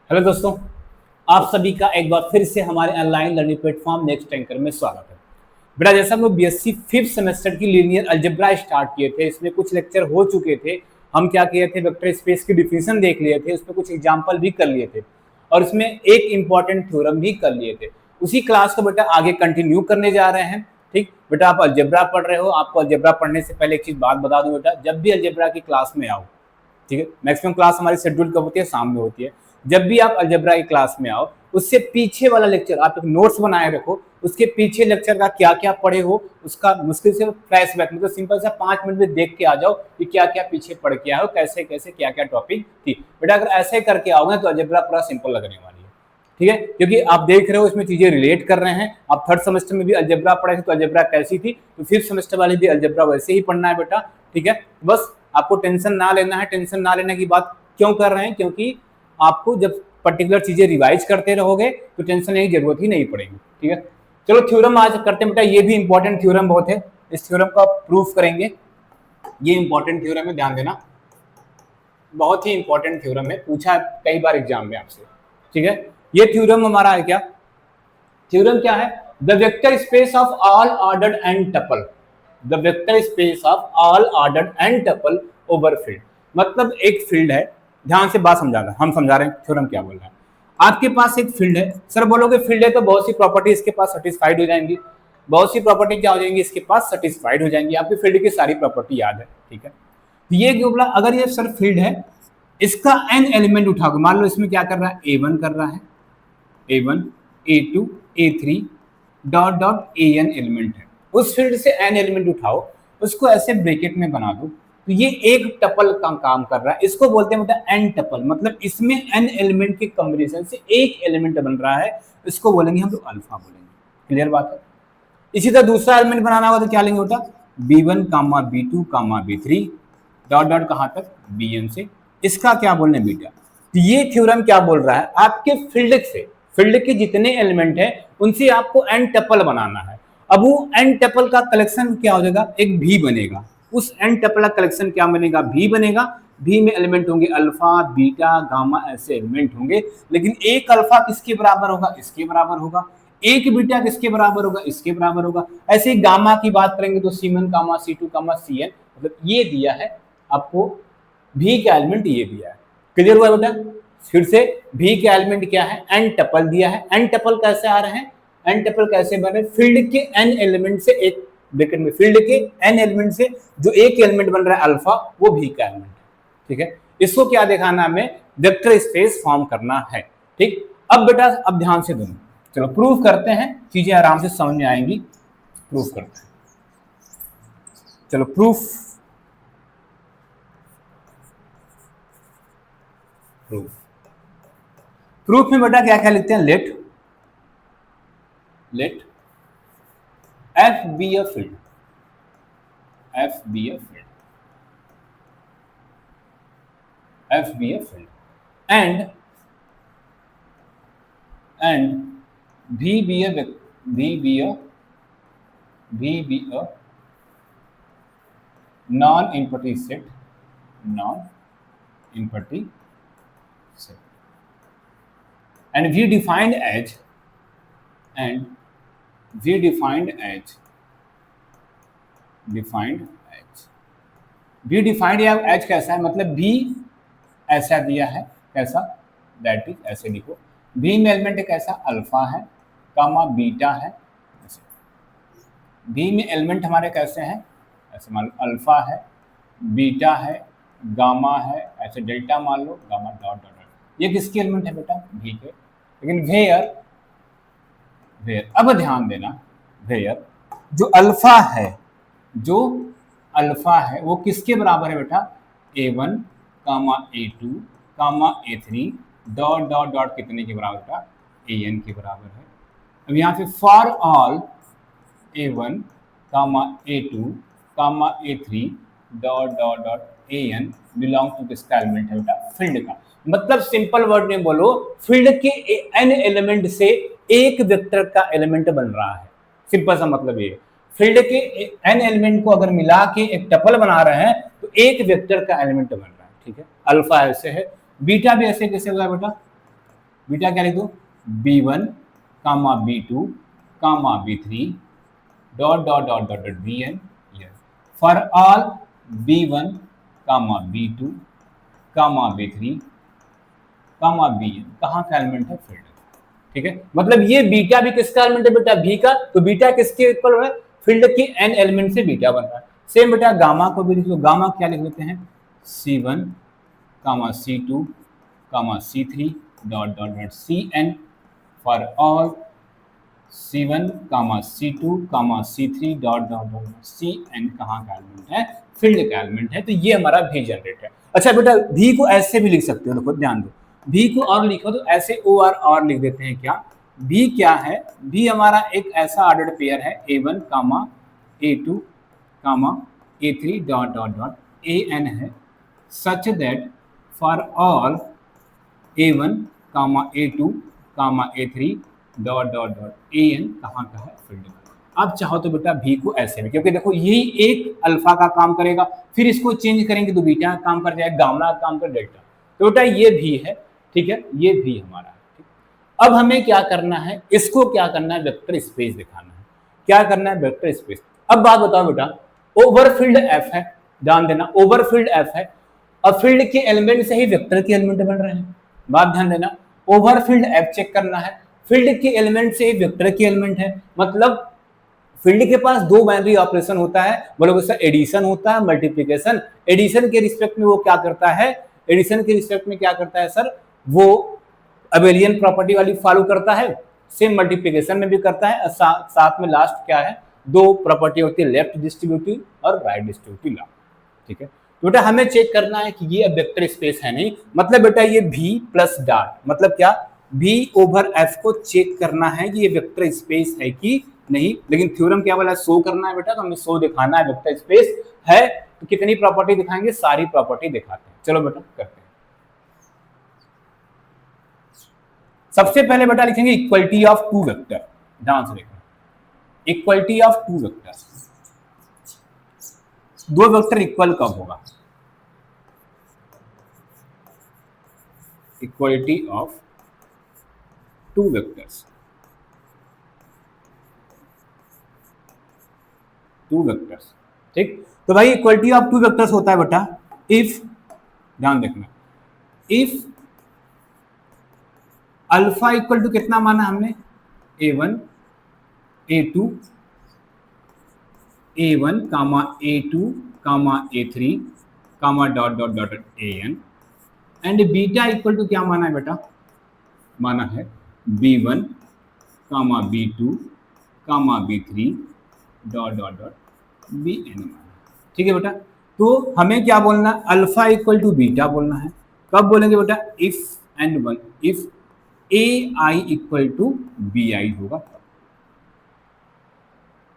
Hello दोस्तों, आप सभी का एक बार फिर से हमारे online learning platform next anchor में स्वागत है। बेटा, जैसा हम लोग बीएससी फिफ्थ सेमेस्टर की लीनियर अलजेब्रा स्टार्ट किए थे, इसमें कुछ लेक्चर हो चुके थे। हम क्या किए थे, वेक्टर स्पेस की डिफिनेशन देख लिए थे, उसमें कुछ एग्जाम्पल भी कर लिए थे और उसमें एक इंपॉर्टेंट थ्योरम भी कर लिए थे। उसी क्लास को बेटा आगे कंटिन्यू करने जा रहे हैं। ठीक बेटा, आप अलजेब्रा पढ़ रहे हो, आपको अलजेब्रा पढ़ने से पहले एक चीज बात बता दूं बेटा, जब भी अलजेब्रा की क्लास में आओ, ठीक है, मैक्सिमम क्लास हमारी शेड्यूल कब होती है, शाम में होती है। जब भी आप अलजेब्रा की क्लास में आओ, उससे पीछे वाला लेक्चर आप एक नोट्स बनाए रखो, उसके पीछे लेक्चर का क्या क्या पढ़े हो उसका मुश्किल से फ्लैशबैक, मतलब सिंपल सा 5 मिनट में देख के आ जाओ कि क्या क्या पीछे पढ़ के आओ, कैसे कैसे क्या क्या टॉपिक थी। बेटा अगर ऐसे करके आओगे तो अलजेब्रा पूरा सिंपल लगने वाली है, ठीक है, क्योंकि आप देख रहे हो इसमें चीजें रिलेट कर रहे हैं। आप थर्ड सेमेस्टर में भी अलजेब्रा पढ़े थे तो अलजेब्रा कैसी थी, तो फिफ्थ सेमेस्टर वाले भी अलजेब्रा वैसे ही पढ़ना है बेटा, ठीक है। बस आपको टेंशन ना लेना है। टेंशन ना लेने की बात क्यों कर रहे हैं, क्योंकि आपको जब पर्टिकुलर चीजें रिवाइज करते रहोगे तो टेंशन लेने की जरूरत ही नहीं पड़ेगी, ठीक है। चलो थ्योरम आज करते हैं बेटा, ये भी इंपॉर्टेंट थ्योरम बहुत है, इस थ्योरम को आप प्रूफ करेंगे। ये इंपॉर्टेंट थ्योरम है, ध्यान देना, बहुत ही इंपॉर्टेंट थ्योरम है, पूछा है कई बार एग्जाम में आपसे, ठीक है। ये थ्योरम हमारा है क्या, थ्योरम क्या है, the vector space of all ordered and tuple, the vector space of all ordered and tuple over field. मतलब एक फील्ड है, ध्यान से बात समझा रहा, हम समझा रहे हैं थ्योरम क्या बोल रहा है। आपके पास एक फील्ड है, सर बोलोगे फील्ड है तो बहुत सी प्रॉपर्टी इसके पास सेटिस्फाइड हो जाएंगी, बहुत सी प्रॉपर्टी क्या हो जाएंगी इसके पास सेटिस्फाइड हो जाएंगी, आपकी फील्ड की सारी प्रॉपर्टी याद है, ठीक है। तो ये जो बोला, अगर ये सर फील्ड है, इसका एन एलिमेंट उठाओगे, मान लो इसमें क्या कर रहा है, ए1 कर रहा है, A1 A2 A3 dot dot a an element है, उस फील्ड से एन एलिमेंट उठाओ, उसको ऐसे ब्रैकेट में बना दो, तो ये एक टपल का काम कर रहा है, इसको बोलते हैं मतलब एन टपल, मतलब इसमें एन एलिमेंट के कॉम्बिनेशन से एक एलिमेंट बन रहा है, इसको बोलेंगे हम लोग अल्फा बोलेंगे, क्लियर बात है। इसी तरह दूसरा एलिमेंट बनाना होगा तो क्या लेंगे बेटा, बी1 कामा बी2 कामा बी3 डॉट डॉट कहां तक, bn से, इसका क्या बोलने बीटा। तो ये थ्योरम क्या बोल रहा है, आपके फील्ड से, फील्ड के जितने एलिमेंट हैं उनसे आपको एन टपल बनाना है। अब वो एन टपल का कलेक्शन क्या हो जाएगा, एक भी बनेगा, उस एन टपल का कलेक्शन क्या बनेगा, भी बनेगा। भी में एलिमेंट होंगे अल्फा बीटा गामा, ऐसे एलिमेंट होंगे, लेकिन एक अल्फा किसके बराबर होगा, इसके बराबर होगा, एक बीटा किसके बराबर होगा, इसके बराबर होगा। ऐसे ही गामा की बात करेंगे तो C1 कामा C2 कामा Cn, मतलब ये दिया है आपको, भी का एलिमेंट ये दिया है, क्लियर हुआ बेटा। फिर से भी का एलिमेंट क्या है, एन टपल दिया है। एन टपल कैसे आ रहे हैं, एन टपल कैसे बने, फील्ड के एन एलिमेंट से एक ब्रैकेट में, फील्ड के एन एलिमेंट से जो एक एलिमेंट बन रहा है अल्फा, वो भी का एलिमेंट है, ठीक है। इसको क्या दिखाना हमें, वेक्टर स्पेस फॉर्म करना है, ठीक। अब बेटा अब ध्यान से दोनों, चलो प्रूफ करते हैं, चीजें आराम से समझ में आएंगी, प्रूफ करते हैं। चलो प्रूफ, प्रूफ, प्रूफ में बेटा क्या क्या लिखते हैं, let, let F be a field, F be a field, F be a field and V be a non-empty set, non-empty set, and V defined as, V defined as कैसा है, मतलब V ऐसा दिया है, कैसा, दैट इज, ऐसे लिखो, V में एलिमेंट कैसा, अल्फा है कामा बीटा है, V में एलिमेंट हमारे कैसे हैं, ऐसे मान लो अल्फा है, बीटा है, गामा है, ऐसे डेल्टा मान लो, गामा डॉट डॉट डॉट, ये किसके एलिमेंट है बेटा, V के। लेकिन वेयर, वेयर अब ध्यान देना, वेयर जो अल्फा है, जो अल्फा है वो किसके बराबर है बेटा, A1 comma A2 comma A3 dot dot dot कितने के बराबर बेटा, AN के बराबर है। अब यहाँ पे for all A1 comma A2 comma A3 dot dot dot AN belong to किसका एलिमेंट है बेटा, फील्ड का। मतलब सिंपल वर्ड में बोलो, फील्ड के एन एलिमेंट से एक वेक्टर का एलिमेंट बन रहा है, सिंपल सा मतलब ये। फील्ड के एन एलिमेंट को अगर मिला के एक टपल बना रहे हैं तो एक वेक्टर का एलिमेंट बन रहा है, ठीक है। अल्फा ऐसे है, बीटा भी ऐसे कैसे होगा बेटा, बीटा क्या लिख दो, B1 comma B2 comma B3 dot dot dot dot dot Bn for all B1 comma B2 comma B3 comma Bn कहाँ का एलिमेंट है, फील्ड। ठीक है, मतलब ये बीटा भी किसका एलिमेंट है बेटा, भी का, तो बीटा किसके इक्वल हो रहा है, फील्ड के n एलिमेंट से बीटा बन रहा है। सेम बेटा गामा को भी लिख लो, गामा क्या लिख लेते हैं, C1 comma C2 comma C3 dot dot dot Cn for all C1 comma C2 comma C3 dot dot dot Cn कहाँ का एलिमेंट है, फील्ड का एलिमेंट है। तो ये हमारा भी जनरेट है। अच्छा बेटा भी को ऐसे भी लिख सकते हो, देखो ध्यान दो, भी को और लिखो तो ऐसे ओ और लिख देते हैं क्या, भी क्या है, भी हमारा एक ऐसा ऑर्डर्ड पेयर है A1 comma A2 comma A3 dot dot dot An है, such that for all A1 comma A2 comma A3 dot dot dot An कहाँ का है, फील्ड का। अब चाहो तो बेटा भी को ऐसे भी, क्योंकि देखो यही एक अल्फा का काम करेगा, फिर इसको चेंज करेंगे तो बीटा का काम कर जाएगा, गामा का काम कर डेल्टा। तो बेटा ये भी है, ठीक है, ये भी हमारा है। ठीक? अब हमें क्या करना है, इसको क्या करना है, वेक्टर स्पेस दिखाना है। क्या करना है, वेक्टर स्पेस। अब बात बताओ बेटा, ओवरफील्ड एफ है, ध्यान देना, ओवरफील्ड एफ है, और फील्ड के एलिमेंट से ही वेक्टर के एलिमेंट बन रहे हैं। बात ध्यान देना, ओवरफील्ड एफ चेक करना है, फील्ड के एलिमेंट से ही वेक्टर के एलिमेंट है, मतलब फील्ड के पास दो बाइनरी ऑपरेशन होता है, बोलोगे सर एडिशन होता है, मल्टीप्लिकेशन। एडिशन के रिस्पेक्ट में वो क्या करता है, एडिशन के रिस्पेक्ट में क्या करता है सर, वो अबेलियन प्रॉपर्टी वाली फॉलो करता है, सेम मल्टीप्लिकेशन में भी करता है। साथ में लास्ट क्या है, दो प्रॉपर्टी होती है, लेफ्ट डिस्ट्रीब्यूटिव और राइट डिस्ट्रीब्यूटिव लॉ। ठीक है, तो बेटा हमें चेक करना है कि ये अब वेक्टर स्पेस है नहीं, मतलब बेटा ये भी प्लस डॉट, मतलब क्या, भी ओवर एफ को चेक करना है कि ये वेक्टर स्पेस है कि नहीं। लेकिन थ्योरम क्या वाला, शो करना है बेटा, तो हमें शो दिखाना है वेक्टर स्पेस है। तो कितनी प्रॉपर्टी दिखाएंगे, सारी प्रॉपर्टी दिखाते हैं। चलो बेटा करते हैं। सबसे पहले बेटा लिखेंगे इक्वलिटी ऑफ टू वेक्टर, ध्यान से देखना, इक्वलिटी ऑफ टू वेक्टर, दो वेक्टर इक्वल कब होगा, equality of two vectors, two vectors. ठीक, तो भाई इक्वलिटी ऑफ टू वेक्टर्स होता है बेटा इफ, ध्यान देखना, इफ अल्फा इक्वल टू कितना माना हमने, A1 A2 A1 comma A2 comma A3 comma dot dot dot An and beta equal to क्या माना है बेटा, माना है B1 comma B2 comma B3 dot dot dot Bn माना। ठीक है बेटा, तो हमें क्या बोलना है, अल्फा इक्वल टू बीटा बोलना है। कब बोलेंगे बेटा, if and one, if AI equal to BI होगा।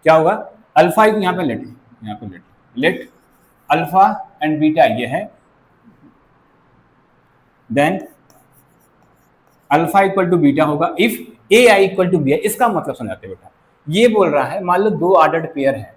क्या होगा, अल्फा यहाँ पे लेट, यहाँ पे लेट अल्फा एंड बीटा ये है, then alpha equal to beta होगा if AI equal to BI। इसका मतलब समझाते बेटा, ये बोल रहा है, मान लो दो ऑर्डर्ड पेयर है,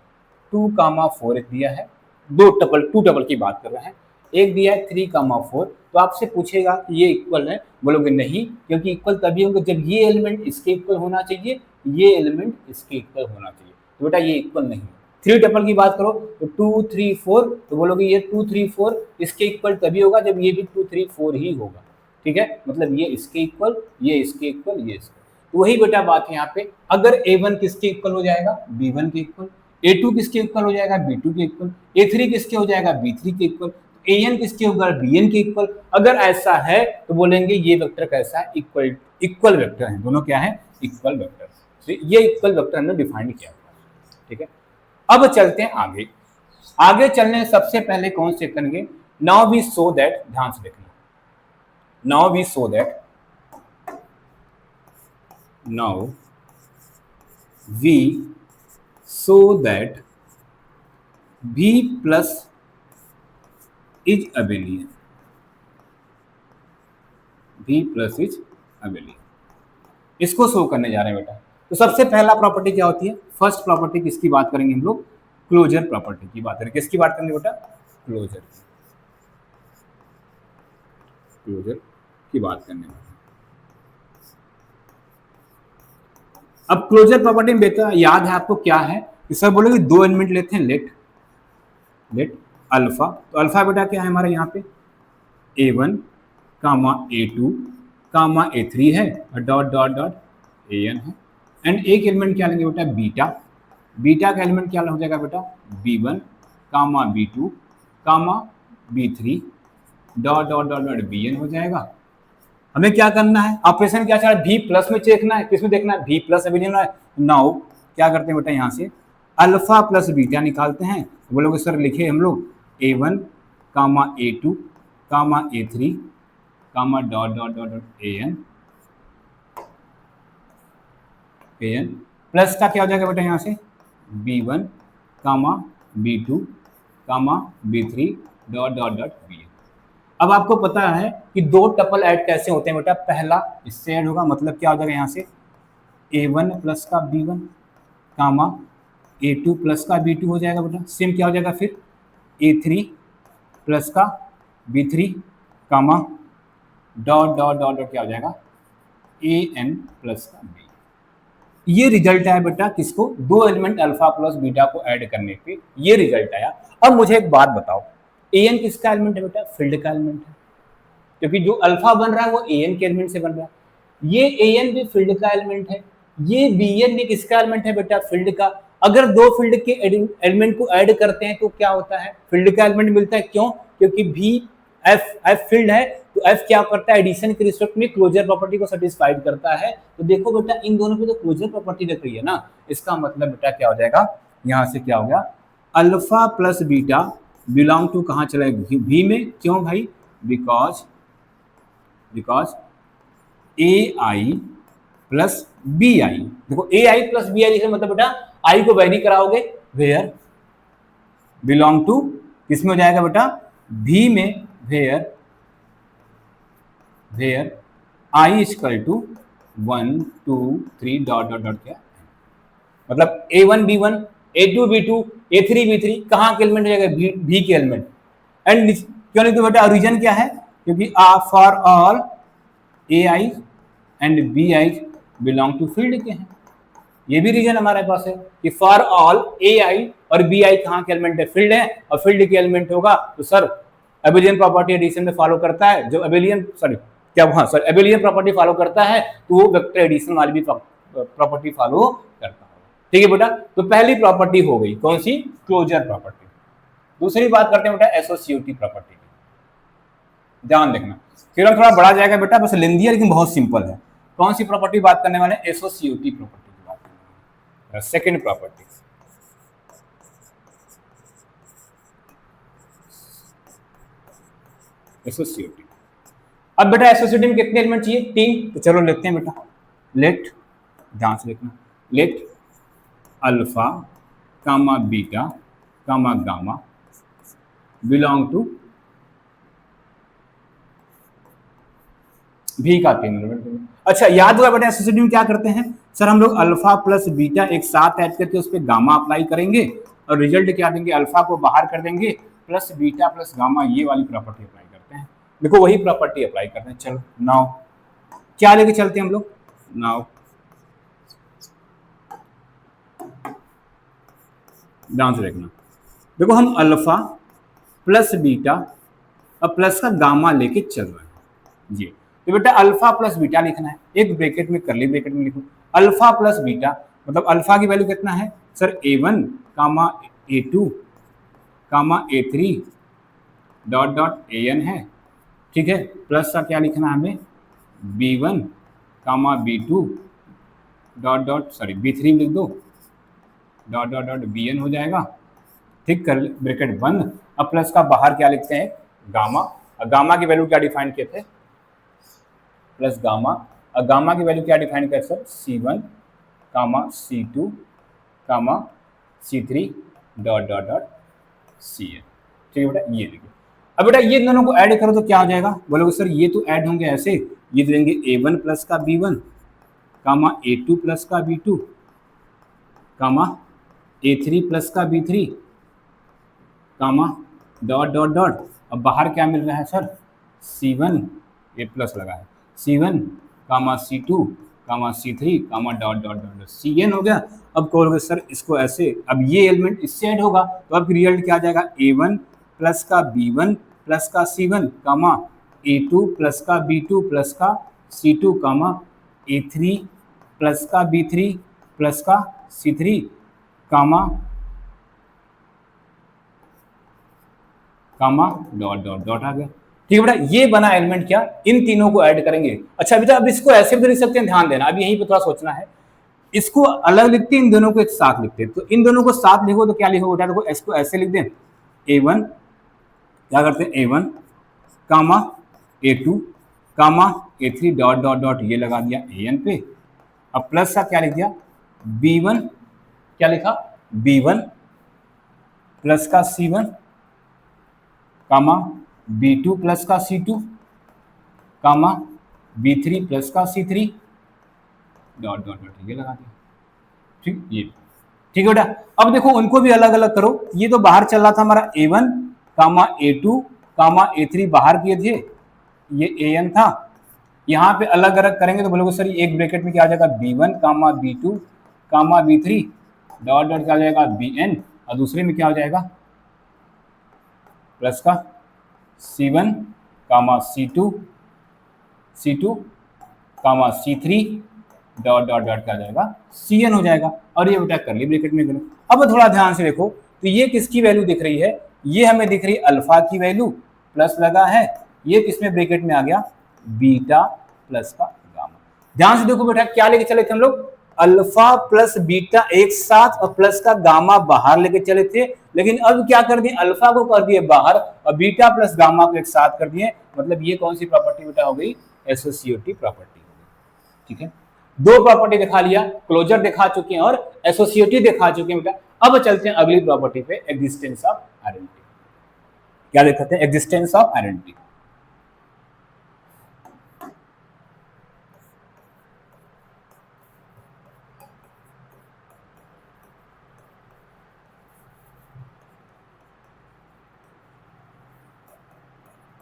2,4 एक दिया है, दो टपल, टू टपल की बात कर रहे हैं, एक दिया है 3,4, तो आपसे पूछेगा कि ये इक्वल है, बोलोगे नहीं, क्योंकि इक्वल तभी होंगे जब ये एलिमेंट इसके इक्वल होना चाहिए, ये एलिमेंट इसके इक्वल होना चाहिए। तो बेटा ये इक्वल नहीं है। 3 टपल की बात करो तो 2, 3, 4, तो बोलोगे ये 2, 3, 4 इसके इक्वल तभी होगा जब ये भी 2, 3, 4 ही होगा। ठीक है, मतलब ये इसके इक्वल, ये इसके इक्वल, ये इसके, तो वही बेटा बात है यहाँ पे। अगर A1 किसके इक्वल हो जाएगा, B1 के इक्वल, A2 किसके इक्वल हो जाएगा, B2 के इक्वल, A3 किसके हो जाएगा, B3 के इक्वल, AN किसके होगा, BN के इक्वल। अगर ऐसा है तो बोलेंगे ये वेक्टर कैसा है, इक्वल, इक्वल वेक्टर है, दोनों क्या है, इक्वल वेक्टर। तो ये इक्वल वेक्टर हमने डिफाइन किया। ठीक है, अब चलते हैं आगे। आगे चलने सबसे पहले कौन से करेंगे, नाउ वी सो दैट, ध्यान से देखना, now we show that, now we show that V plus is abelian, V plus is abelian, इसको शो करने जा रहे हैं बेटा। तो सबसे पहला प्रॉपर्टी क्या होती है, फर्स्ट प्रॉपर्टी किसकी बात करेंगे हम लोग, क्लोजर प्रॉपर्टी की बात करेंगे। किसकी बात करेंगे बेटा, क्लोजर, क्लोजर की बात करने वाले। अब क्लोजर प्रॉपर्टी में बेटा याद है आपको क्या है कि सर बोलोगे दो एलिमेंट लेते हैं, लेट अल्फा, तो अल्फा बेटा क्या है हमारा यहाँ पे A1 comma A2 comma A3 है और डॉट डॉट डॉट AN है। एंड एक एलिमेंट क्या लेंगे बेटा बीटा, बीटा का एलिमेंट क्या हो जाएगा बेटा B1 comma B2 comma B3 dot dot dot dot BN हो जाएगा। हमें क्या करना है, ऑपरेशन क्या चाह रहा है, भी प्लस में देखना है, किसमें देखना है, भी प्लस अभी लेना है। नाउ क्या करते हैं बेटा यहाँ से अल्फा प्लस बीटा निकालते हैं, बोलोगे सर लिखे हम लोग A1 comma A2 comma A3 comma dot dot dot dot AN plus का क्या हो जाएगा बेटा यहाँ से B1 comma B2 comma B3 dot dot dot BN। अब आपको पता है कि दो टपल ऐड कैसे होते हैं बेटा, पहला इससे ऐड होगा, मतलब क्या हो जाएगा यहाँ से A1 प्लस का B1 कामा A2 प्लस का B2 हो जाएगा बेटा, सेम क्या हो जाएगा फिर A3 प्लस का B3 कामा डॉट डॉट डॉट डॉट क्या हो जाएगा AN प्लस का B। ये रिजल्ट आया बेटा किसको, दो एलिमेंट अल्फा प्लस बीटा को ऐड करने पे ये रिजल्ट आया। अब मुझे एक बात बताओ, AN किसका एलिमेंट है बेटा, फील्ड का एलिमेंट है, क्योंकि जो अल्फा बन रहा है वो AN के एलिमेंट से बन रहा है। ये AN भी फील्ड का एलिमेंट है, ये BN भी किसका एलिमेंट है बेटा, फील्ड का। अगर दो फील्ड के एलिमेंट को ऐड करते हैं तो क्या होता है, फील्ड का एलिमेंट मिलता है। क्यों, क्योंकि भी एफ फील्ड है तो एफ क्या करता है, एडिशन के रिस्पेक्ट में क्लोजर प्रॉपर्टी को सेटिस्फाइड करता है। तो देखो बेटा इन दोनों पे तो क्लोजर प्रॉपर्टी रख रही है ना, इसका मतलब बेटा क्या हो जाएगा, यहाँ से क्या हो गया alpha plus beta belong to कहाँ चला भी में। क्यों भाई, बिकॉज AI प्लस BI, देखो AI प्लस BI लिखने मतलब बेटा I को वेरी कराओगे वेयर बिलोंग टू किसमें हो जाएगा बेटा V में, where I equal to 1 2 3 dot dot dot क्या, मतलब A1 B1 A2 B2 A3 B3 कहाँ के एलिमेंट हो जाएगा, V के एलिमेंट। एंड क्यों नहीं तो बेटा रीजन क्या है, क्योंकि for all AI and BI belong to field के हैं। ये भी रीजन हमारे पास है कि फॉर ऑल AI और BI कहाँ के एलिमेंट है, फील्ड है, और फील्ड के एलिमेंट होगा तो सर एबेलियन प्रॉपर्टी एडिशन में फॉलो करता है, जो एबेलियन एबेलियन प्रॉपर्टी फॉलो करता है तो वो वेक्टर एडिशन वाली भी प्रॉपर्टी फॉलो करता है। ठीक है बेटा, तो पहली प्रॉपर्टी हो गई कौन सी, क्लोजर प्रॉपर्टी। दूसरी बात करते हैं बेटा एसोसिएटिव प्रॉपर्टी की, ध्यान देखना फिर थोड़ा बड़ा जाएगा बेटा, बस लेंदी है लेकिन बहुत सिंपल है। कौन सी प्रॉपर्टी बात करने वाले हैं, एसोसिएटिव प्रॉपर्टी की बात करने वाले हैं। Second property associative. अब बेटा एसोसिएटिव में कितने एलिमेंट चाहिए, 3, तो चलो लिखते हैं बेटा लेट, ध्यान से लिखना, let alpha comma beta comma gamma belong to भी का 3 एलिमेंट। अच्छा याद हुआ बेटा एसोसिएटिव में क्या करते हैं, सर हम लोग अल्फा प्लस बीटा एक साथ ऐड करके उस पर गामा अप्लाई करेंगे और रिजल्ट क्या देंगे, अल्फा को बाहर कर देंगे प्लस बीटा प्लस गामा, ये वाली प्रॉपर्टी अप्लाई करते हैं। देखो वही प्रॉपर्टी अप्लाई करते हैं। चलो नाउ क्या लेके चलते हैं हम लोग, नाउ ध्यान से देखना, देखो हम अल्फा प्लस बीटा और प्लस का गामा लेके चल रहे हैं जी। तो बेटा अल्फा प्लस बीटा लिखना है, एक ब्रैकेट में करली ब्रैकेट में लिखो अल्फा प्लस बीटा, मतलब अल्फा की वैल्यू कितना है sir A1 comma A2 comma A3 dot dot AN है, ठीक है, प्लस का क्या लिखना है हमें B1 comma B2 dot dot B3 लिख दो डॉट डॉट डॉट BN हो जाएगा, ठीक, कर ब्रैकेट बंद। अब प्लस का बाहर क्या लिखते हैं गामा, और गामा की वैल्यू क्या डिफाइन किए थे प्लस गामा, और गामा की वैल्यू क्या डिफाइन किया sir C1 comma C2 comma C3 dot dot dot CN, ठीक है बेटा ये लिखो। अब बेटा ये दोनों को ऐड करो तो क्या हो जाएगा, बोलोगे सर ये तो ऐड होंगे ऐसे, ये देंगे A1 प्लस का B1 कामा A2 प्लस का B2 कामा A3 प्लस का B3 कामा डॉट डॉट डॉट, अब बाहर क्या मिल रहा है सर C1, ये प्लस लगा है C1 comma C2 comma C3 कामा डॉट डॉट डॉट Cn हो गया। अब कहोगे सर इसको ऐसे, अब ये एलिमेंट इससे ऐड होगा तो अब रिजल्ट क्या आ जाएगा, A1 प्लस का B1 प्लस का C1 कामा A2 प्लस का B2 प्लस का C2 कामा A3 प्लस का B3 प्लस का C3 कामा कामा डॉट डॉट डॉट आ गया। ठीक है बेटा, ये बना एलिमेंट क्या, इन तीनों को ऐड करेंगे। अच्छा बेटा अब इसको ऐसे भी लिख सकते हैं, ध्यान देना, अब यहीं पे थोड़ा सोचना है। इसको अलग लिखते हैं, इन दोनों को एक साथ लिखते हैं। तो इन दोनों को साथ लिखो तो क्या लिखो बेटा, देखो इसको ऐसे लिख दें, A1 क्या करते हैं, A1 comma A2 comma A3 dot dot dot ये लगा दिया An पे। अब प्लस का क्या लिख दिया, B1 क्या लिखा, B1 प्लस का C1 कामा B2 प्लस का C2 कामा B3 प्लस का C3 डॉट डॉट डॉट ये लगा दिया। ठीक, ये ठीक है बेटा। अब देखो उनको भी अलग अलग करो। ये तो बाहर चल रहा था हमारा A1 comma A2 comma A3 बाहर किए थे, ये An था। यहाँ पे अलग अलग करेंगे तो बोलोगे सर एक ब्रैकेट में क्या आ जाएगा, B1 comma B2 comma B3 dot dot क्या आ जाएगा Bn, और दूसरे में क्या हो जाएगा प्लस का C1 comma C2 comma C3 dot dot dot क्या जाएगा Cn हो जाएगा। और ये बेटा कर ली ब्रैकेट में करो। अब थोड़ा ध्यान से देखो तो ये किसकी वैल्यू दिख रही है, ये हमें दिख रही है अल्फा की वैल्यू, प्लस लगा है, ये किसमें ब्रैकेट में आ गया, बीटा प्लस का गामा। ध्यान से देखो बेटा क्या लेके चले थे हम लोग, अल्फा प्लस बीटा एक साथ और प्लस का गामा बाहर लेके चले थे, लेकिन अब क्या कर दिए, अल्फा को कर दिए बाहर और बीटा प्लस गामा को एक साथ कर दिए। मतलब ये कौन सी प्रॉपर्टी बेटा हो गई, एसोसिएटिव प्रॉपर्टी हो गई। ठीक है, दो प्रॉपर्टी दिखा लिया, क्लोजर दिखा चुके हैं और एसोसिएटिव दिखा चुके हैं बेटा। अब चलते हैं अगली प्रॉपर्टी पे, एग्जिस्टेंस ऑफ आइडेंटिटी। क्या दिखाते हैं, existence of identity.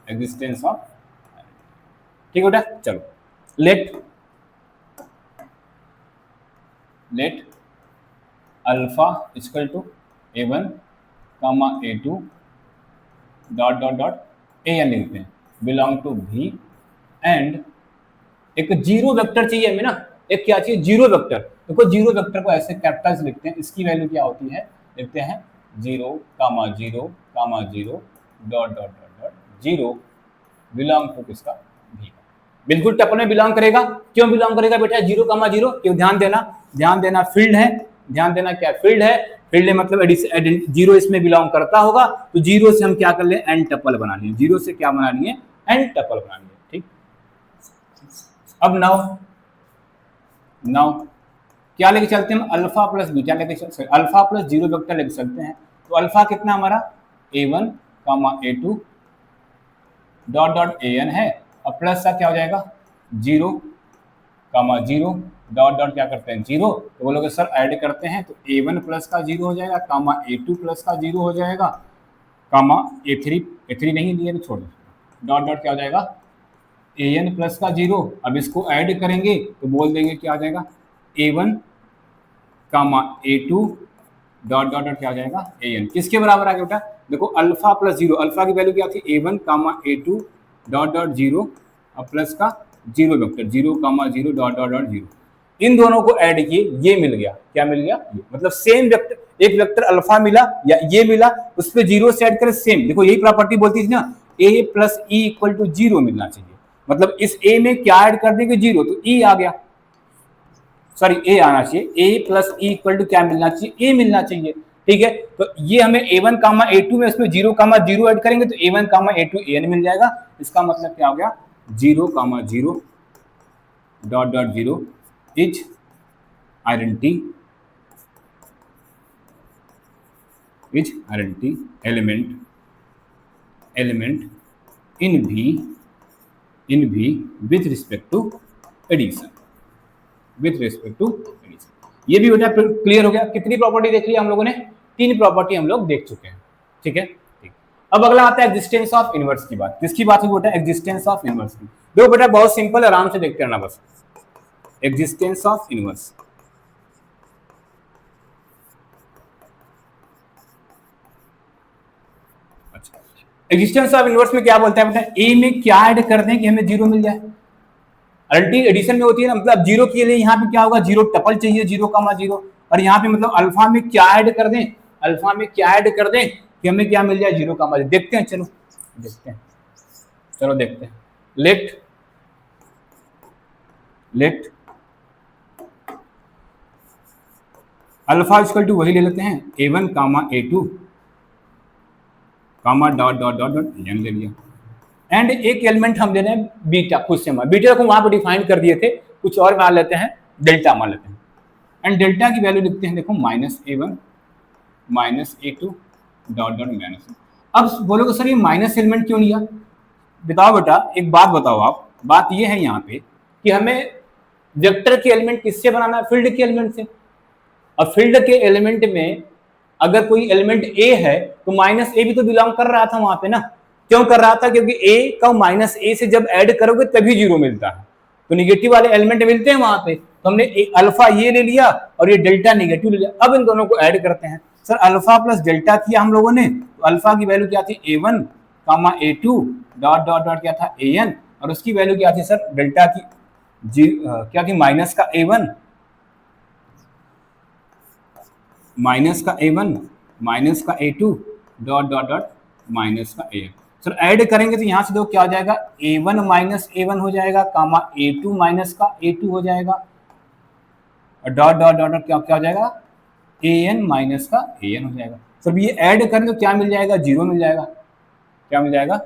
Existence of, ठीक है बेटा। चलो let alpha equal to A1 comma A2 dot dot dot An लिखते हैं, बिलोंग टू V एंड एक जीरो वेक्टर चाहिए हमें ना, एक क्या चाहिए, जीरो वेक्टर। देखो जीरो वेक्टर को ऐसे कैपिटल लिखते हैं, इसकी वैल्यू क्या होती है, लिखते हैं 0 comma 0 comma 0 dot dot dot dot 0 belong to किसका, V। बिल्कुल टपल में बिलोंग करेगा। क्यों बिलोंग करेगा बेटा, 0 कामा 0, क्यों, ध्यान देना फील्ड है, ध्यान देना क्या फील्ड है, फील्ड है मतलब जीरो इसमें बिलोंग करता होगा, तो जीरो से हम क्या कर ले, एन टपल बना लिए, जीरो से क्या बना लिए, एन टपल बना लिए। ठीक, अब नाउ क्या लेके चलते हैं हम, अल्फा प्लस बीटा लेके चलते हैं, अल्फा प्लस जीरो वेक्टर लेके चलते हैं। तो अल्फा कितना हमारा A1 comma A2 dot dot An है, और प्लस का क्या हो जाएगा 0 कामा 0 डॉट डॉट क्या करते हैं 0, तो बोलोगे सर ऐड करते हैं तो A1 प्लस का 0 हो जाएगा, कामा A2 प्लस का 0 हो जाएगा, कामा A3 नहीं लिए तो छोड़ दो, डॉट डॉट क्या हो जाएगा An प्लस का 0। अब इसको ऐड करेंगे तो बोल देंगे क्या आ जाएगा A1 comma A2 dot dot dot क्या हो जाएगा An, किसके बराबर आ गया बेटा, देखो अल्फा प्लस 0, अल्फा की वैल्यू क्या थी A1 comma A2 dot dot 0 और प्लस का 0 vector 0 comma 0 dot dot dot 0, इन दोनों को ऐड किए, ये मिल गया, क्या मिल गया, ये मतलब सेम वेक्टर, एक वेक्टर अल्फा मिला या ये मिला, उस पर 0 से ऐड करें सेम। देखो यही प्रॉपर्टी बोलती थी ना, a plus e equal to 0 मिलना चाहिए, मतलब इस a में क्या ऐड कर देंगे 0, तो e आ गया, सॉरी a आना चाहिए, a plus e equal to क्या मिलना चाहिए, a मिलना चाहिए। ठीक है, तो ये हमें A1 कामा A2 में इसमें 0 कामा 0 ऐड करेंगे तो A1 कामा A2 An मिल जाएगा। इसका मतलब क्या हो गया 0 comma 0 dot dot 0 is identity element in V with respect to addition, ये भी बेटा क्लियर हो गया। कितनी प्रॉपर्टी देख लिया हम लोगों ने, 3 प्रॉपर्टी हम लोग देख चुके हैं। ठीक है, ठीक। अब अगला आता है एग्जिस्टेंस ऑफ इनवर्स की बात। किसकी बात हुई बेटा, एग्जिस्टेंस ऑफ इनवर्स की। देखो बेटा बहुत सिंपल, आराम से देखते रहना बस। Existence of inverse. अच्छा, एग्जिस्टेंस ऑफ इनवर्स में क्या बोलता है बेटा, ए में क्या ऐड कर दें कि हमें जीरो मिल जाए। अल्टी एडिशन में होती है ना, मतलब जीरो के लिए यहाँ पे क्या होगा, जीरो टपल चाहिए, 0,0, और यहाँ पे मतलब अल्फा में क्या ऐड कर दें, अल्फा में क्या ऐड कर दें कि हमें क्या मिल जाए, 0,0। देखते हैं, चलो देखते हैं, चलो देखते हैं। लेट अल्फा इक्वल टू वही ले लेते हैं, A1 कामा A2 कामा dot dot dot dot n ले लिया, एंड एक एलिमेंट हम ले रहे हैं बीटा, खुद से बीटा को वहां पर डिफाइन कर दिए थे, कुछ और मान लेते हैं, डेल्टा मान लेते हैं, एंड डेल्टा की वैल्यू लिखते हैं, देखो -A1 -A2 dot dot minus. अब बोलोगे सर ये माइनस एलिमेंट क्यों लिया, बताओ बेटा, एक बात बताओ आप, बात ये है यहाँ पे कि हमें वेक्टर के एलिमेंट किससे बनाना है, फील्ड के एलिमेंट से। और फील्ड के एलिमेंट में अगर कोई एलिमेंट ए है तो माइनस ए भी तो बिलोंग कर रहा था वहां पे ना, क्यों कर रहा था, क्योंकि ए का माइनस ए से जब ऐड करोगे तभी जीरो मिलता है, तो निगेटिव वाले एलिमेंट मिलते हैं वहां पे, तो हमने अल्फा ये ले लिया और ये डेल्टा निगेटिव ले लिया। अब इन दोनों को ऐड करते हैं, सर अल्फा प्लस डेल्टा किया हम लोगों ने, तो अल्फा की वैल्यू क्या थी, A1 comma A2 dot dot dot क्या था, AN, और उसकी वैल्यू क्या थी सर, डेल्टा की क्या थी, माइनस का A1 माइनस का A1 माइनस का A2 dot dot dot minus का AN। सर ऐड करेंगे तो यहां से दो क्या हो जाएगा, A1 माइनस A1 हो जाएगा, कामा A2 माइनस का A2 हो जाएगा, और डॉट डॉट डॉट डॉट क्या क्या हो जाएगा, AN माइनस का AN हो जाएगा। सर ये ऐड करें तो क्या मिल जाएगा, जीरो मिल जाएगा, क्या मिल जाएगा,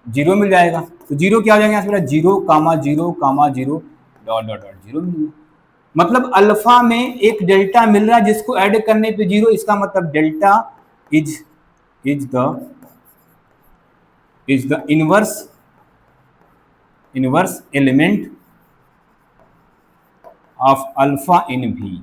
जीरो मिल जाएगा। तो जीरो क्या हो जाएगा यहाँ से, 0,0,0 डॉट डॉट डॉट जीरो मिल गया। मतलब अल्फा में एक डेल्टा मिल रहा है जिसको ऐड करने पे जीरो, इसका मतलब delta is the inverse element of alpha in भी।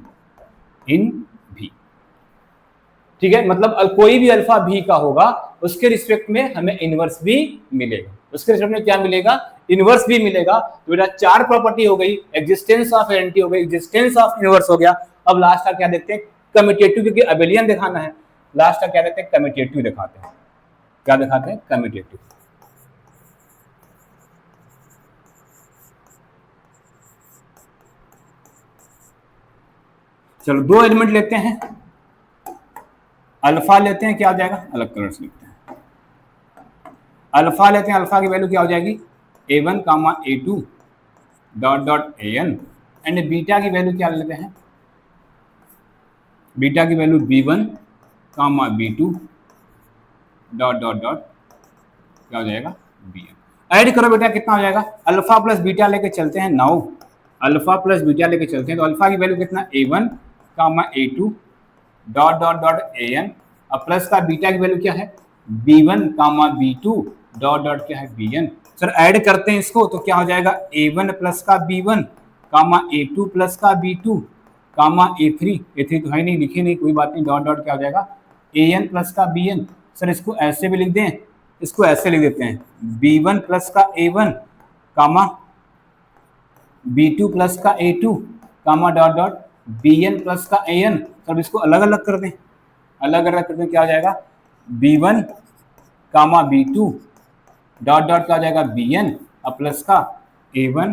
ठीक है, मतलब कोई भी अल्फा भी का होगा उसके रिस्पेक्ट में हमें इनवर्स भी मिलेगा, उसके रिस्पेक्ट में क्या मिलेगा, इनवर्स भी मिलेगा। तो बेटा चार प्रॉपर्टी हो गई, एग्जिस्टेंस ऑफ आइडेंटिटी हो गई, एग्जिस्टेंस ऑफ इनवर्स हो गया। अब लास्ट का क्या देखते हैं, कम्यूटेटिव, क्योंकि अबेलियन दिखाना है, लास्ट का क्या देखते हैं, कम्यूटेटिव दिखाते हैं। क्या दिखाते हैं, कम्यूटेटिव। चलो दो एलिमेंट लेते हैं, अल्फा लेते हैं, क्या हो जाएगा, अलग कलर से लिखते हैं, अल्फा लेते हैं, अल्फा की वैल्यू क्या हो जाएगी, A1 comma A2 dot dot AN, and beta की वैल्यू क्या लेते हैं, बीटा की value B1 comma B2 dot dot dot क्या हो जाएगा, BN। ऐड करो बेटा, कितना हो जाएगा, अल्फा प्लस बीटा लेके चलते हैं 9, अल्फा प्लस बीटा लेके चलते हैं, तो अल्फा की वैल्यू कितना, A1 comma A2 dot dot dot AN, अब प्लस का बीटा की वैल्यू क्या है, B1 comma B2 dot dot क्या है, BN। सर ऐड करते हैं इसको तो क्या हो जाएगा, A1 प्लस का B1 कामा A2 प्लस का B2 कामा A3 तो है नहीं, लिखे नहीं, कोई बात नहीं, डॉट डॉट क्या हो जाएगा, AN प्लस का BN। सर इसको ऐसे भी लिख दें, इसको ऐसे लिख देते हैं, B1 प्लस का A1 कामा B2 प्लस का A2 कामा डॉट डॉट BN प्लस का AN। सब इसको अलग अलग कर दें, अलग अलग कर दें, क्या हो जाएगा, B1 comma B2 dot dot क्या हो जाएगा, BN, और प्लस का A1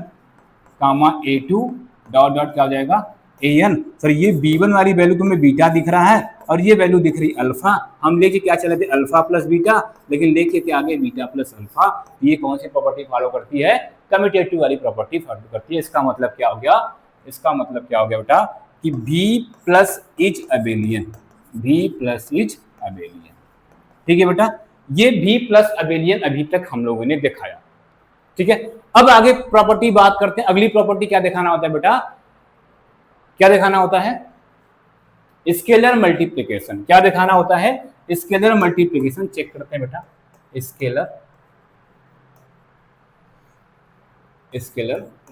comma A2 dot dot क्या हो जाएगा, AN। सर ये B1 वाली वैल्यू तुम्हें बीटा दिख रहा है और ये वैल्यू दिख रही अल्फा, हम लेके क्या चले थे, अल्फा प्लस बीटा, लेकिन लेके क्या आगे, बीटा प्लस अल्फा। ये कौन सी प्रॉपर्टी फॉलो करती है, कम्यूटेटिव वाली प्रॉपर्टी फॉलो करती है। इसका मतलब क्या हो गया, इसका मतलब क्या हो गया बेटा, कि V plus is abelian, V plus is abelian. ठीक है बेटा, ये V प्लस अबेलियन अभी तक हम लोगों ने दिखाया। ठीक है, अब आगे प्रॉपर्टी बात करते हैं। अगली प्रॉपर्टी क्या दिखाना होता है बेटा, क्या दिखाना होता है, स्केलर मल्टीप्लिकेशन। क्या दिखाना होता है, स्केलर मल्टीप्लिकेशन। चेक करते हैं बेटा, scalar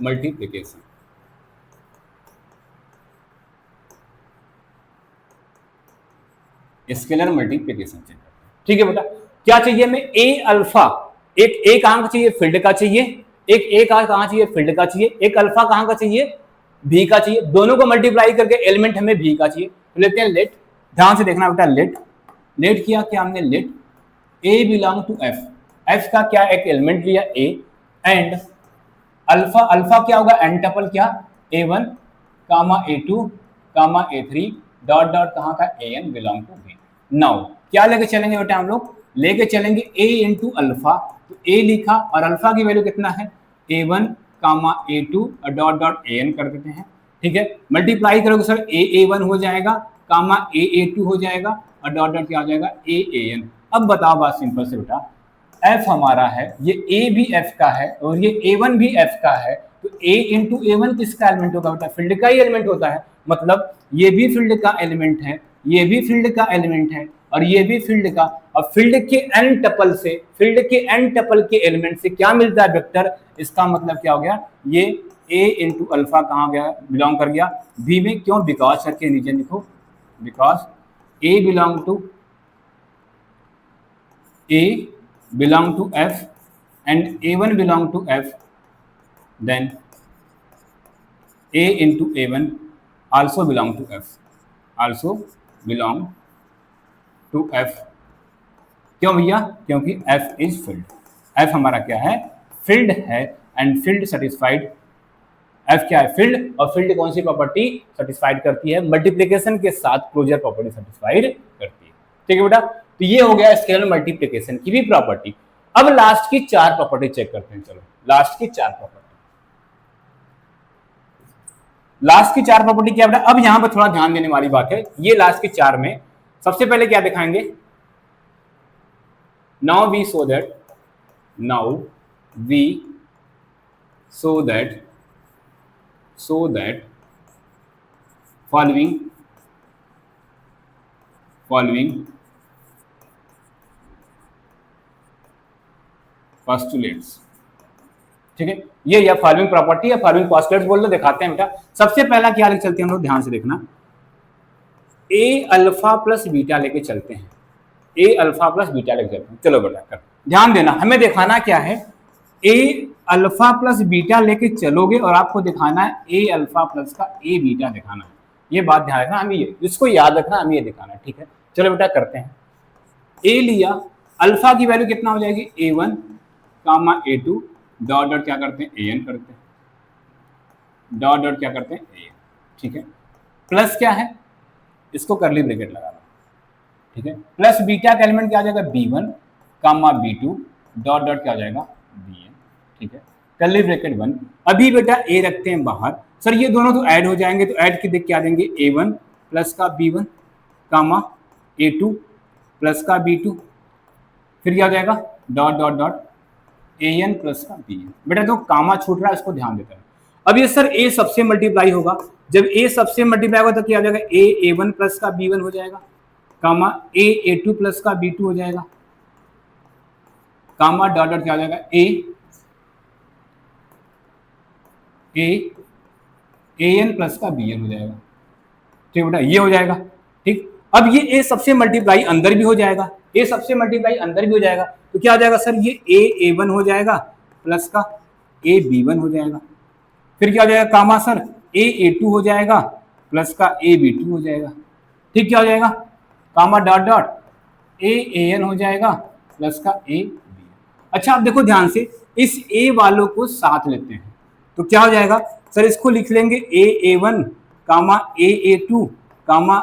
multiplication. Scalar multiplication check करते हैं। ठीक है बेटा, क्या चाहिए हमें, ए अल्फा, एक अंक चाहिए फील्ड का चाहिए, एक अंक कहां चाहिए, फील्ड का चाहिए, एक अल्फा कहां का चाहिए, भी का चाहिए, दोनों को मल्टीप्लाई करके एलिमेंट हमें भी का चाहिए। तो लेते हैं लेट, ध्यान से देखना बेटा, लेट किया क्या हमने, let a belong to F, F का क्या एक एलिमेंट लिया ए, एंड अल्फा, अल्फा क्या होगा एन टपल क्या A1 comma A2 comma A3 dot dot कहाँ का AN belong to B. Now क्या लेके चलेंगे बेटा, हम लोग लेके चलेंगे A इंटू अल्फा, तो A लिखा और अल्फा की वैल्यू कितना है A1 कामा A2 और डॉट डॉट AN कर देते हैं, ठीक है। मल्टीप्लाई करोगे सर A1 हो जाएगा कामा A2 हो जाएगा और डॉट डॉट क्या हो जाएगा AN। अब बताओ बात सिंपल से बेटा, एफ हमारा है, ये ए भी एफ का है और ये A1 भी एफ का है, तो A इंटू A1 किसका एलिमेंट होगा बेटा, फील्ड का ही एलिमेंट होता है, मतलब ये भी फील्ड का एलिमेंट है, ये भी फील्ड का एलिमेंट है और ये भी फील्ड का, और फील्ड के एन टपल से, फील्ड के एन टपल के एलिमेंट से क्या मिलता है वेक्टर, इसका मतलब क्या हो गया, ये ए इंटू अल्फा कहाँ गया, बिलोंग कर गया बी में, क्यों, बिकॉज करके नीचे लिखो, because a belong to A belong to F and A1 belong to F, then A into A1 also belong to F, also belong to F। क्यों भैया, क्योंकि F is filled, F हमारा क्या है, filled है, एंड filled satisfied, F क्या है, filled, और filled कौन सी प्रॉपर्टी सेटिस्फाइड करती है, मल्टीप्लिकेशन के साथ क्लोजर प्रॉपर्टी सेटिस्फाइड करती है, ठीक है बेटा। तो ये हो गया स्केलर मल्टीप्लिकेशन की भी प्रॉपर्टी। अब लास्ट की चार प्रॉपर्टी चेक करते हैं, चलो लास्ट की चार प्रॉपर्टी, लास्ट की चार प्रॉपर्टी क्या बेटा, अब यहां पर थोड़ा ध्यान देने वाली बात है, ये लास्ट की चार में सबसे पहले क्या दिखाएंगे, now we show that, now we show that following postulates, ठीक है, ये या फॉलोइंग प्रॉपर्टी या फॉलोइंग पोस्टुलेट्स बोल लो, दिखाते हैं बेटा। सबसे पहला क्या लेके चलते हैं हम लोग, ध्यान से देखना, ए अल्फा प्लस बीटा लेके चलते हैं, ए अल्फा प्लस बीटा लेके चलते हैं, चलो बेटा कर ध्यान देना, हमें दिखाना क्या है, ए अल्फा प्लस बीटा लेके चलोगे और आपको दिखाना है ए अल्फा प्लस का ए बीटा दिखाना है, ये बात ध्यान रखना, हमें ये इसको याद रखना, हमें ये दिखाना है, ठीक है। चलो बेटा करते हैं, ए लिया, अल्फा की वैल्यू कितना हो जाएगी A1 comma A2 dot dot क्या करते हैं AN करते हैं, डॉट डॉट क्या करते हैं AN, ठीक है, प्लस क्या है, इसको करली ब्रैकेट लगा लो, ठीक है, प्लस बीटा का एलिमेंट क्या आ जाएगा B1 comma B2 dot dot क्या हो जाएगा BN, ठीक है, करली ब्रैकेट 1। अभी बेटा ए रखते हैं बाहर, सर ये दोनों तो ऐड हो जाएंगे, तो ऐड की देख क्या देंगे A1 प्लस का B1 कामा A2 प्लस का B2, फिर क्या हो जाएगा dot dot dot AN plus का BN, बेटा तो कामा छूट रहा है, इसको ध्यान देता है। अब ये सर A सबसे मल्टीप्लाई होगा, जब A सबसे मल्टीप्लाई होगा तो क्या हो जाएगा A1 प्लस का B1 हो जाएगा, कामा A2 प्लस का B2 हो जाएगा, कामा डॉट डॉट क्या हो जाएगा AN प्लस का BN हो जाएगा, ठीक बेटा, ये हो जाएगा, ठीक। अब ये ए सबसे मल्टीप्लाई अंदर भी हो जाएगा, ए सबसे मल्टीप्लाई अंदर भी हो जाएगा, तो क्या हो जाएगा सर, ये A1 हो जाएगा प्लस का AB1 हो जाएगा, फिर क्या हो जाएगा कामा सर A2 हो जाएगा प्लस का AB2 हो जाएगा, ठीक, क्या हो जाएगा कामा डॉट डॉट AN हो जाएगा प्लस का ABN। अच्छा आप देखो ध्यान से, इस A वालों को साथ लेते हैं, तो क्या हो जाएगा सर, इसको लिख लेंगे A1 comma A2 comma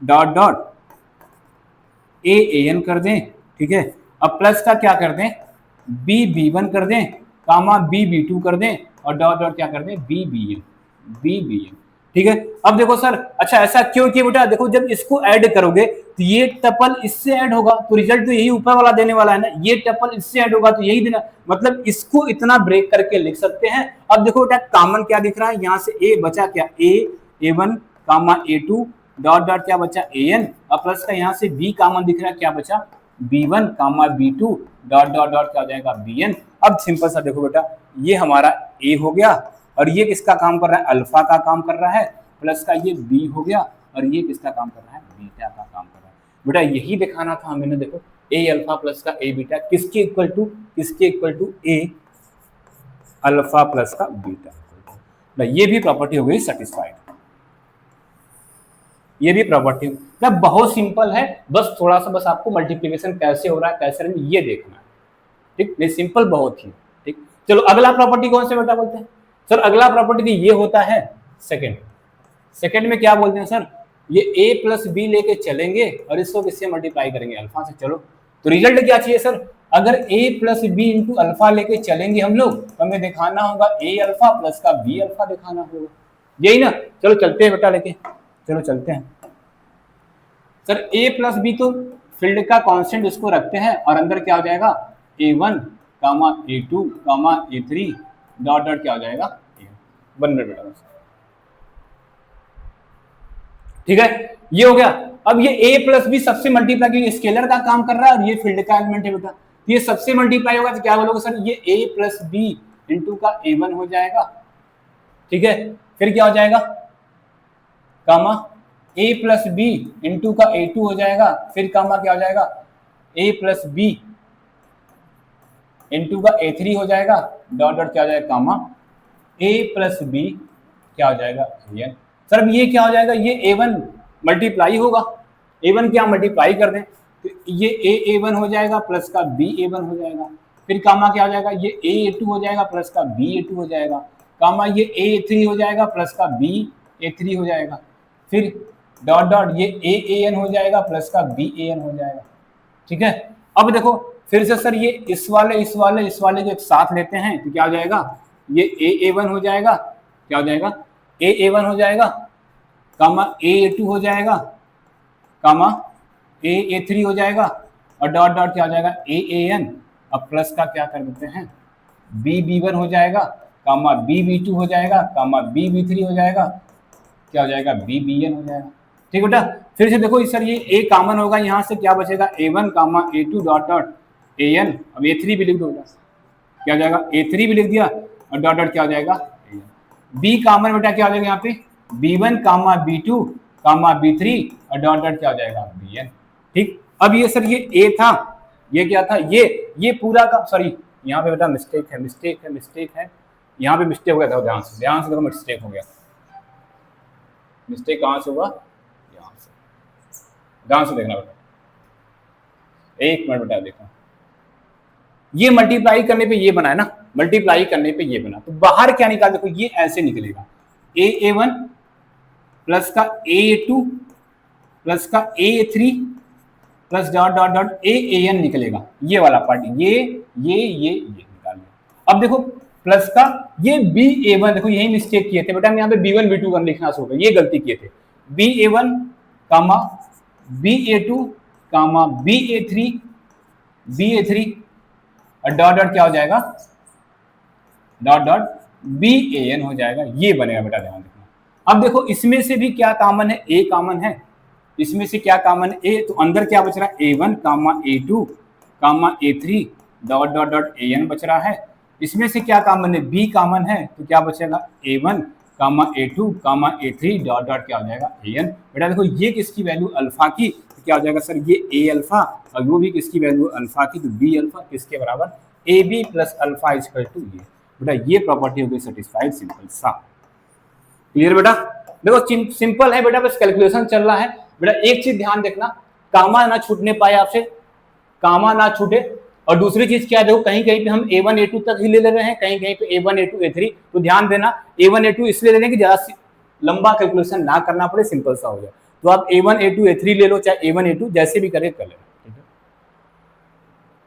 dot dot AN कर दें, ठीक है, अब प्लस का क्या कर दें BB1 कर दें, कामा BB2 कर दें और डॉट डॉट क्या कर दें BBN, ठीक है। अब देखो सर, अच्छा ऐसा क्यों किया बेटा, देखो जब इसको ऐड करोगे तो ये टपल इससे ऐड होगा, तो रिजल्ट तो यही ऊपर वाला देने वाला है ना, ये टपल इससे ऐड होगा तो यही देना, मतलब इसको इतना ब्रेक करके लिख सकते हैं। अब देखो बेटा कॉमन क्या दिख रहा है, यहाँ से A बचा क्या A1 comma A2 dot dot क्या बचा AN, और प्लस का यहाँ से B कॉमन दिख रहा है, क्या बचा B1 comma B2 dot dot dot क्या हो जाएगा BN। अब सिंपल सा देखो बेटा, ये हमारा A हो गया और ये किसका काम कर रहा है, अल्फा का काम कर रहा है, प्लस का ये B हो गया और ये किसका काम कर रहा है, बीटा का काम कर रहा है। बेटा यही दिखाना था हमें, देखो A अल्फा प्लस का A बीटा किसके equal to A alpha plus का बीटा। ये भी प्रॉपर्टी हो गई सेटिस्फाइड। ये भी प्रॉपर्टी मतलब बहुत सिंपल है, बस थोड़ा सा बस आपको मल्टीप्लिकेशन कैसे हो रहा है कैसे नहीं ये देखना है, ठीक नहीं, सिंपल बहुत ही, ठीक। चलो अगला प्रॉपर्टी कौन से बेटा बोलते हैं सर? अगला प्रॉपर्टी ये होता है सेकंड। सेकंड में क्या बोलते हैं सर? ये a प्लस बी लेके चलेंगे और इसको किससे मल्टीप्लाई करेंगे? अल्फा से। चलो तो रिजल्ट क्या चाहिए सर? अगर a plus b into alpha लेके चलेंगे हम लोग तो हमें दिखाना होगा a अल्फा प्लस का b अल्फा दिखाना होगा, यही ना। चलो चलते हैं बेटा लेके, चलो चलते हैं सर। a प्लस बी तो फील्ड का कांस्टेंट उसको रखते हैं और अंदर क्या हो जाएगा? a1 comma a2 comma a3 dot dot क्या हो जाएगा? वन मिनट बेटा, ठीक है, ये हो गया। अब ये a प्लस बी सबसे मल्टीप्लाई, क्योंकि स्केलर का काम कर रहा है और ये फील्ड का एलिमेंट है बेटा, ये सबसे मल्टीप्लाई होगा तो क्या बोलोगे सर? ये a प्लस बी इंटू का a1 हो जाएगा, ठीक है। फिर क्या हो जाएगा? कामा a प्लस बी इंटू का a2 हो जाएगा, फिर कामा क्या हो जाएगा? a प्लस बी इंटू का a3 हो जाएगा, डॉट डॉट क्या हो जाएगा? कामा a प्लस बी क्या हो जाएगा? an। सर अब ये क्या हो जाएगा? ये a1 मल्टीप्लाई होगा, a1 क्या मल्टीप्लाई कर दें तो ये a1 हो जाएगा प्लस का b1 हो जाएगा, फिर कामा क्या हो जाएगा? ये a2 हो जाएगा प्लस का b2 हो जाएगा, कामा ये a3 हो जाएगा प्लस का b3 हो जाएगा, फिर डॉट डॉट ये an हो जाएगा प्लस का ban हो जाएगा, ठीक है। अब देखो फिर से सर ये इस वाले को एक साथ लेते हैं तो क्या हो जाएगा? ये a1 हो जाएगा, क्या हो जाएगा? a1 हो जाएगा, कामा a2 हो जाएगा, कामा a3 हो जाएगा और डॉट डॉट क्या हो जाएगा? an। अब प्लस का क्या कर देते हैं? b1 हो जाएगा, कामा b2 हो जाएगा, कामा b3 हो जाएगा, क्या हो जाएगा? bn हो जाएगा, ठीक बेटा। फिर से देखो सर ये a कॉमन होगा, यहाँ से क्या बचेगा? a1 comma a2 dot dot an। अब a3 भी लिख दो, क्या हो जाएगा? a3 भी लिख दिया और डॉट डॉट क्या हो जाएगा? b कॉमन बेटा क्या हो जाएगा यहाँ पे? b1 comma b2 comma b3 और डॉट डॉट क्या हो जाएगा? bn, ठीक। अब ये सर ये a था, ये क्या था? ये पूरा का, सॉरी यहाँ पे बेटा मिस्टेक है, यहाँ पे मिस्टेक हो गया था, ध्यान से देखो, मिस्टेक हो गया। मिस्टेक कहाँ से होगा? यहाँ से, ध्यान से देखना बेटा, एक मिनट बेटा देखो। ये मल्टीप्लाई करने पे ये बना है ना, मल्टीप्लाई करने पे ये बना, तो बाहर क्या निकाल? देखो ये ऐसे निकलेगा, a1 प्लस का a2 प्लस का a3 plus dot dot dot an निकलेगा, ये वाला पार्ट, ये निकाल लिया। अब देखो प्लस का ये ba1, देखो यही मिस्टेक किए थे बेटा, हम यहाँ पे b1 b2 लिखना शुरू कर, ये गलती किए थे। ba1 कामा ba2 कामा ba3 और डॉट डॉट क्या हो जाएगा? डॉट डॉट ban हो जाएगा, ये बनेगा बेटा, ध्यान रखना। अब देखो इसमें से भी क्या कॉमन है? a कॉमन है, इसमें से क्या कॉमन है? a, तो अंदर क्या बच रहा है? a1 comma a2 comma a3 dot dot dot an बच रहा है। इसमें से क्या कॉमन है? b कॉमन है, तो क्या बचेगा? a1 comma a2 comma a3 dot dot क्या हो जाएगा? an। बेटा देखो ये किसकी वैल्यू? अल्फा की, तो क्या हो जाएगा सर? ये a अल्फा, और वो भी किसकी वैल्यू? अल्फा की, तो b अल्फा किसके बराबर? ab plus alpha equal to ये। बेटा ये प्रॉपर्टी हो गई सेटिस्फाइड, सिंपल सा, क्लियर बेटा। देखो सिंपल है बेटा, बस कैलकुलेशन चल रहा है बेटा। एक चीज ध्यान देखना, कामा ना छूटने पाए आपसे, कामा ना छूटे। और दूसरी चीज क्या है? देखो कहीं कहीं पे हम a1 a2 तक ही ले रहे हैं, कहीं कहीं पे a1 a2 a3, तो ध्यान देना a1 a2 इसलिए ले लें कि ज्यादा लंबा कैलकुलेशन ना करना पड़े, सिंपल सा हो जाए। तो आप a1 a2 a3 ले लो, चाहे a1 a2 जैसे भी करे कर लेना, ठीक है।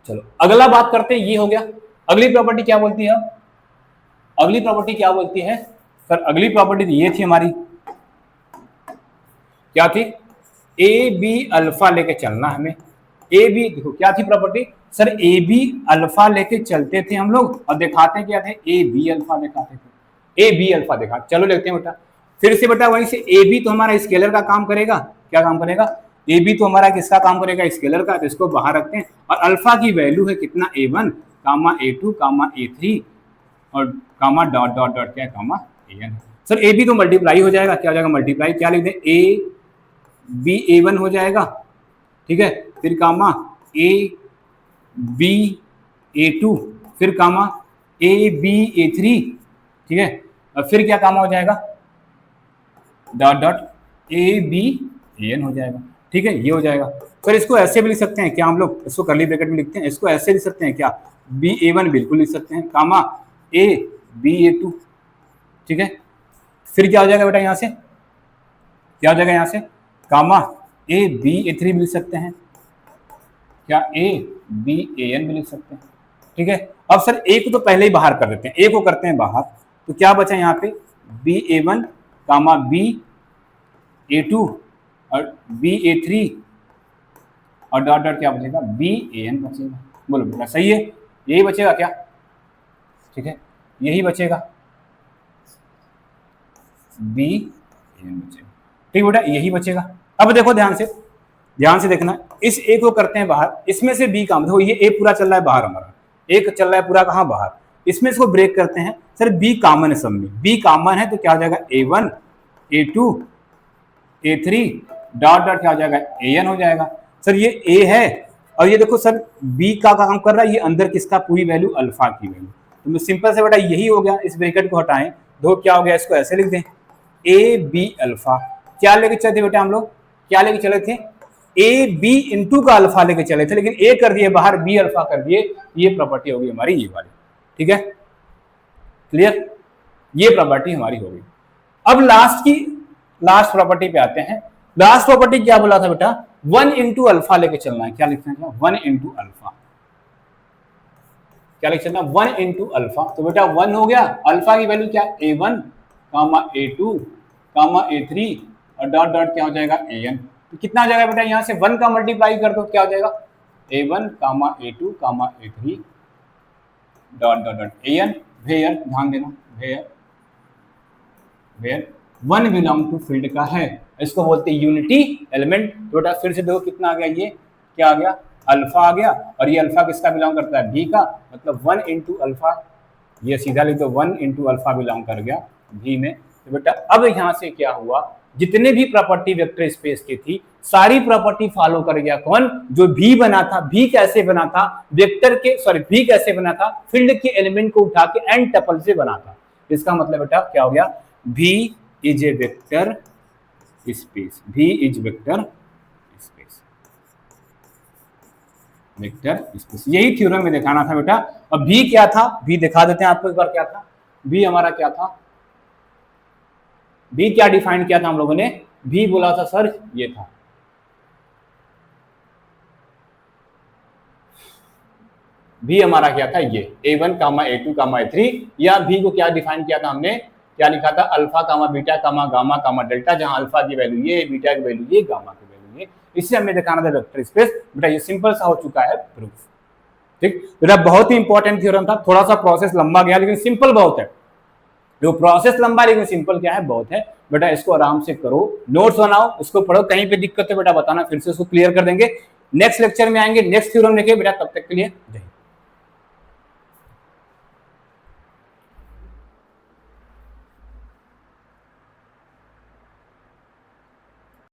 चलो अगला बात करते हैं, ये हो गया। अगली प्रॉपर्टी क्या बोलती है? अगली प्रॉपर्टी क्या बोलती है सर? अगली प्रॉपर्टी ये थी हमारी, क्या थी? ए बी अल्फा लेके चलना हमें। ए बी देखो क्या थी property sir? A b alpha लेके चलते थे हम लोग और दिखाते क्या थे? ए बी अल्फा दिखाते थे, ए बी अल्फा दिखा। चलो लिखते हैं बेटा, फिर से बेटा वहीं से ए बी तो हमारा स्केलर का काम करेगा। क्या काम करेगा? ए बी तो हमारा किसका काम करेगा? स्केलर का, तो इसको बाहर रखते हैं। और अल्फा की वैल्यू है कितना? a1 comma a2 comma a3 और कामा डॉट डॉट डॉट क्या? कामा an। सर ए बी तो मल्टीप्लाई हो जाएगा, क्या हो जाएगा? मल्टीप्लाई, क्या लिख दें? ए बी a1 हो जाएगा, ठीक है, फिर कामा ए बी a2, फिर कामा ए बी a3, ठीक है, और फिर क्या काम हो जाएगा, dot dot a b a n हो जाएगा। ठीक है, ये हो जाएगा। फिर इसको ऐसे भी लिख सकते हैं क्या हम लोग, इसको कर्ली ब्रैकेट में लिखते हैं, इसको ऐसे लिख सकते हैं क्या, बी ए वन बिल्कुल लिख सकते हैं, कामा ए बी ए टू। ठीक है, फिर क्या हो जाएगा बेटा, यहाँ से क्या हो जाएगा, यहाँ से कामा ए बी ए थ्री भी लिख सकते हैं क्या, ए बी ए एन भी लिख सकते हैं। ठीक है, अब सर ए को तो पहले ही बाहर कर देते हैं, ए को करते हैं बाहर, तो क्या बचा यहाँ पे, b a one comma b a two और बी ए थ्री और डॉट डॉट क्या बचेगा, बी ए एन बचेगा। बोलो बेटा सही है, यही बचेगा क्या, ठीक है यही बचेगा, बी ए एन बचेगा। ठीक बेटा यही बचेगा। अब देखो ध्यान से देखना, इस ए को करते हैं बाहर, इसमें से बी का देखो, ये ए पूरा चल रहा है बाहर, हमारा एक चल रहा है पूरा कहाँ बाहर, इसमें इसको ब्रेक करते हैं सर, बी कॉमन है सब में, बी कॉमन है तो क्या हो जाएगा, a one a two a three dot dot क्या हो जाएगा, ए एन हो जाएगा। सर ये ए है और ये देखो सर बी का काम कर रहा है, ये अंदर किसका, पूरी वैल्यू अल्फा की वैल्यू, तो सिंपल से बेटा यही हो गया। इस ब्रैकेट को हटाएं, दो क्या हो गया, इसको ऐसे लिख दें, ए बी अल्फा, क्या लेके चले थे बेटा हम लोग, क्या लेके चले थे, ए बी इंटू का अल्फा लेके चले थे, लेकिन ए कर दिए बाहर, बी अल्फा कर दिए, ये प्रॉपर्टी होगी हमारी ये वाली। ठीक है क्लियर, ये प्रॉपर्टी हमारी होगी। अब लास्ट प्रॉपर्टी पे आते हैं। लास्ट प्रॉपर्टी क्या बोला था बेटा, 1 इंटू अल्फा लेके चलना है, क्या लिखना है, 1 इंटू अल्फा, क्या लिख चलना, 1 इंटू अल्फा। तो बेटा 1 हो गया, अल्फा की वैल्यू क्या, ए one comma a two comma a three और डॉट डॉट क्या हो जाएगा, ए एन। तो कितना आ जाएगा बेटा, यहाँ से 1 का मल्टीप्लाई कर दो, क्या हो जाएगा, a one comma a two comma a three dot dot dot a n. Where ध्यान देना, वेयर 1 बिलोंग टू फील्ड का है, इसको बोलते हैं यूनिटी एलिमेंट। तो बेटा फिर से देखो कितना आ गया, ये क्या आ गया, अल्फा आ गया, और ये अल्फा किसका बिलोंग करता है, बी का, मतलब 1 इंटू अल्फा, ये सीधा लिख दो 1 इंटू अल्फा बिलोंग कर गया भी में। तो बेटा अब यहाँ से क्या हुआ, जितने भी प्रॉपर्टी वेक्टर स्पेस की थी सारी प्रॉपर्टी फॉलो कर गया कौन, जो भी बना था। भी कैसे बना था, वेक्टर के भी कैसे बना था, फील्ड के एलिमेंट को उठा के एन टपल से बना था। इसका मतलब बेटा क्या हो गया, भी इज ए वेक्टर स्पेस, भी is vector space, vector space, यही थ्योरम में दिखाना था बेटा। अब भी क्या था, भी दिखा देते हैं आपको एक बार, क्या था भी हमारा, क्या था भी, क्या डिफाइन किया था हम लोगों ने, भी बोला था सर ये था, भी हमारा क्या था, ये a1 comma a2 comma a3, या भी को क्या डिफाइन किया था हमने, क्या लिखा था, alpha comma beta comma gamma कामा डेल्टा, जहां अल्फा की वैल्यू ये, बीटा की वैल्यू ये, गामा की वैल्यू ये। इससे हमने दिखाना था वेक्टर स्पेस। बेटा ये सिंपल सा हो चुका है प्रूफ। ठीक बेटा, बहुत ही इंपॉर्टेंट थ्योरम था, थोड़ा सा प्रोसेस लंबा गया लेकिन सिंपल बहुत है। जो प्रोसेस लंबा लेकिन सिंपल क्या है, बहुत है। बेटा इसको आराम से करो, नोट्स बनाओ, उसको पढ़ो, कहीं पे दिक्कत है बेटा बताना, फिर से उसको क्लियर कर देंगे। नेक्स्ट लेक्चर में आएंगे नेक्स्ट थ्योरम लेके बेटा, तब तक के लिए जय हिंद।